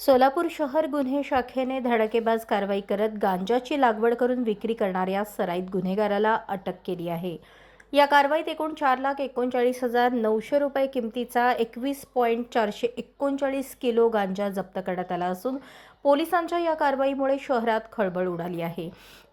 सोलापूर शहर गुन्हे शाखेने धडाकेबाज कारवाई करत गांजाची लागवड करून विक्री करणाऱ्या सराईत गुन्हेगाराला अटक केली आहे। या कारवाईत एकूण 4,39,900 रुपये किमतीचा 21.439 किलो गांजा जप्त करण्यात आला असून पोलिसांच्या या कारवाईमुळे शहरात खळबळ उडाली आहे।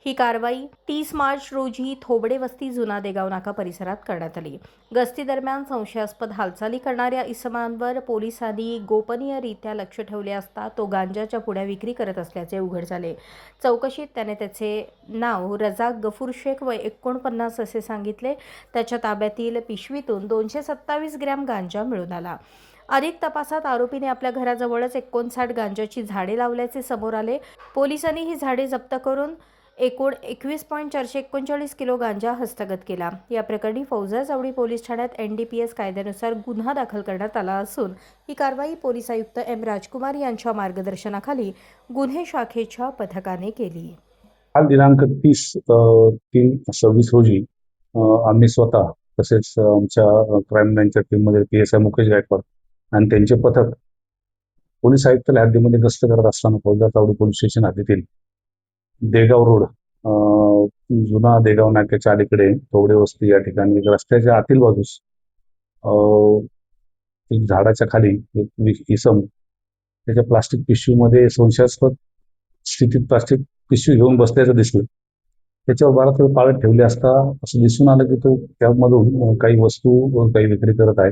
ही कारवाई 30 मार्च रोजी थोबडे वस्ती जुना देगाव नाका परिसरात करण्यात आली। गस्ती दरम्यान संशयास्पद हालचाली करणाऱ्या इसमांवर पोलिसांनी गोपनीयरित्या लक्ष ठेवले असता तो गांजाच्या पुड्या विक्री करत असल्याचे उघड झाले। चौकशीत त्याने त्याचे नाव रजाक गफूर शेख वय 49 असे सांगितले। त्याच्या ताब्यातील पिशवीतून 227 ग्रॅम गांजा मिळून आला। अधिक तपासात आरोपीने आपल्या घराजवळच 59 गांजाची झाडे लावल्याचे समोर आले। पोलिसांनी ही झाडे जप्त करून एकूण 21.439 किलो गांजा हस्तगत केला। या प्रकरणी फौजा चावडी पोलीस ठाण्यात NDPS कायद्यानुसार गुन्हा दाखल करण्यात आला असून ही कारवाई पोलीस आयुक्त M राजकुमार यांच्या मार्गदर्शनाखाली गुन्हे शाखेच्या पथकाने केली। काल दिनांक 30/3/26 रोजी आम्ही स्वतः तसेच आमच्या क्राईम ब्रँचच्या टीममध्ये PSI मुकेश गायकवाड आणि त्यांचे पथक पोलीस आयुक्तालय हद्दीमध्ये गस्त करत असताना फौजा चावडी पोलीस स्टेशन हद्दीतील देगाव रोड जुना देगाव नाक्याच्या अलीकडे थोबडे वस्ती या ठिकाणी रस्त्याच्या आतील बाजूस एक झाडाच्या खाली एक इसम त्याच्या प्लास्टिक पिशवीमध्ये संशयास्पद स्थितीत प्लास्टिक पिशवी घेऊन बसल्याचं दिसलं। त्याच्यावर बराच वेळ पाळत ठेवले असता असं दिसून आलं की तो त्यामधून काही वस्तू काही विक्री करत आहे।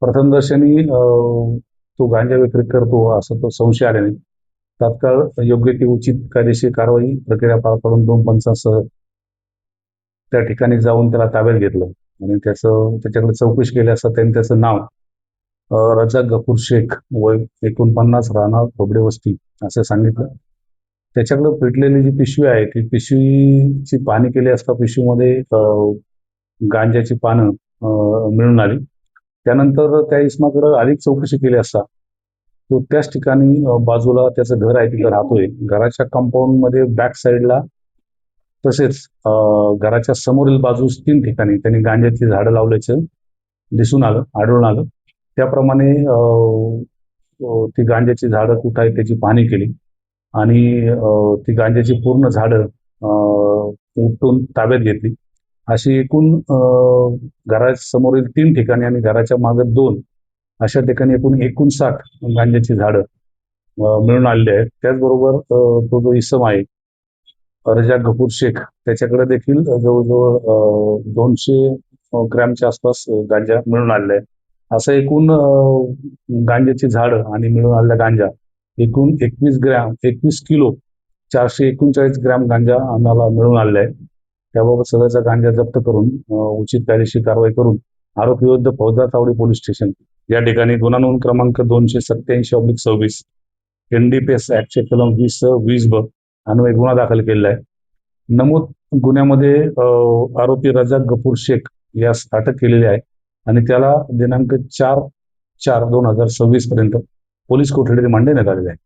प्रथमदर्शनी तो गांजा विक्री करतो असं तो संशय आल्याने तात्काळ योग्य ती उचित कायदेशीर कारवाई प्रक्रिया पार पाडून 2 पंचांसह त्या ठिकाणी जाऊन त्याला ताब्यात घेतलं आणि त्याच्याकडे चौकशी केली असता त्यांनी त्याचं नाव रजाक गफूर शेख वय 49 राहणार थोबडे वस्ती असं सांगितलं। त्याच्याकडे पेटलेली जी पिशवी आहे ती पिशवीची पाहणी केली असता पिशवीमध्ये गांजाची पानं मिळून आली। त्यानंतर त्या इसमाकडे अधिक चौकशी केली असता तो त्याच ठिकाणी बाजूला त्याचं घर आहे तिथं राहतोय। घराच्या कंपाऊंडमध्ये बॅक साईडला तसेच घराच्या समोरील बाजूस 3 ठिकाणी त्यांनी गांजाची झाडं लावल्याचं आढळून आलं। त्याप्रमाणे ती गांजाची झाडं कुठं आहेत त्याची पाहणी केली आणि ती गांजाची पूर्ण झाडं उपटून ताब्यात घेतली। अशी एकूण घरासमोरील 3 ठिकाणी आणि घराच्या मागे 2 अशा ठिकाणी एकूण 59 गांजाची झाडं मिळून आलेली आहेत। त्याचबरोबर तो जो इसम आहे रजाक गफूर शेख त्याच्याकडे देखील जवळजवळ 200 ग्रॅमच्या आसपास गांजा मिळून आलेला आहे। असं एकूण गांजाची झाडं आणि मिळून आलेला गांजा एकूण 21 किलो 439 ग्रॅम गांजा आम्हाला मिळून आलेला आहे। त्याबाबत सदरचा गांजा जप्त करून उचित कायदेशीर कारवाई करून आरोपी विरुद्ध फौजा चावडी पोलीस स्टेशन या ठिकाणी गुन्हा नोंद क्रमांक 287/26 NDPS ऍक्टचे कलम 20/20 अन्वये गुन्हा दाखल केलेला आहे। नमूद गुन्ह्यामध्ये आरोपी रजाक गफूर शेख यास अटक केलेली आहे आणि त्याला दिनांक 4/4/2026 पर्यंत पोलीस कोठडीत मांडण्यात आलेले आहे।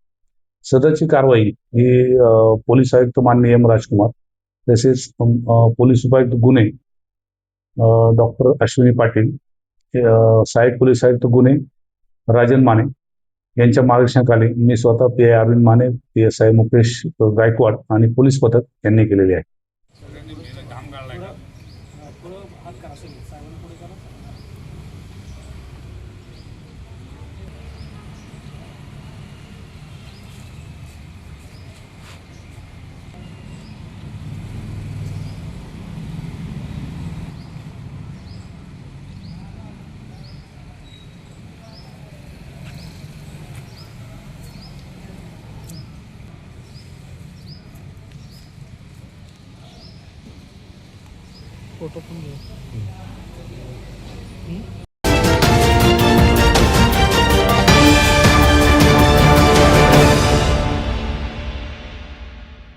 सदरची कारवाई ही पोलीस आयुक्त माननीय M राजकुमार तसेच पोलीस उपायुक्त गुन्हे डॉक्टर अश्विनी पाटील, सहाय्यक पोलीस आयुक्त गुन्हे राजन माने यांच्या मार्गदर्शनाखाली मी स्वतः PI अरविंद माने, PSI मुकेश गायकवाड आणि पोलीस पथक यांनी केलेले आहे। फोटो पण घे।